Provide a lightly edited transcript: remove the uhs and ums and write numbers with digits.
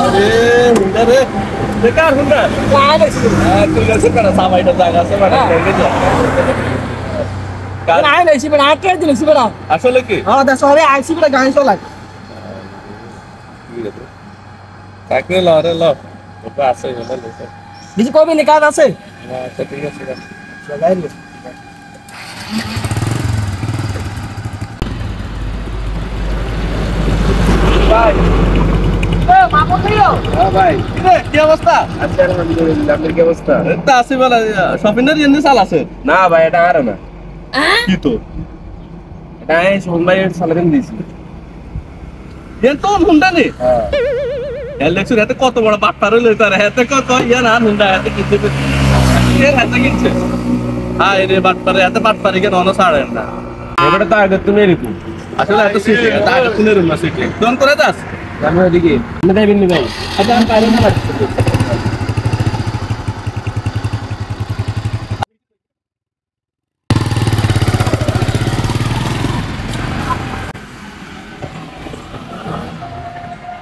আরে হুন্ডা রে বেকার হুন্ডা তুই গেছে কেন সাবাইটা জায়গা আছে মানে নাই নাই সিবে না কে দিন সিবে না আসলে কি দা সবে আইসি বলে গাড়ি চলাই কাকরে ল রে ল ওটা আছে হলো লেছে দিছি কবে নি কাজ আছে আচ্ছা ঠিক আছে চলাই রে ভাই মামু কইও ভাই কি অবস্থা আচ্ছা আলহামদুলিল্লাহ আপনার কি অবস্থা? এটা আছে বলে শপিং এর জন্য চাল আছে না ভাই এটা আর না কি তো এটা এই সোহন ভাই সালাদিন দিয়েছি। এর তো হুন্ডা নেই হ্যাঁ ইলেকশন এতে কত বড় বাটপার হইলো তার হাতে কত ইয়া না হুন্ডা হাতে কিনতে এর হাতে কিনছে হাই রে বাটপারে এত বাটপারি কেন অন ছাড়ে না এবারে তো আগে তুমি এরকম আসলে এত সিটি এত আগে শুনে রুম না সিটি দন করে দাস জানো এদিকে আপনি যাইবেন নি ভাই? আচ্ছা আমি বাইরে না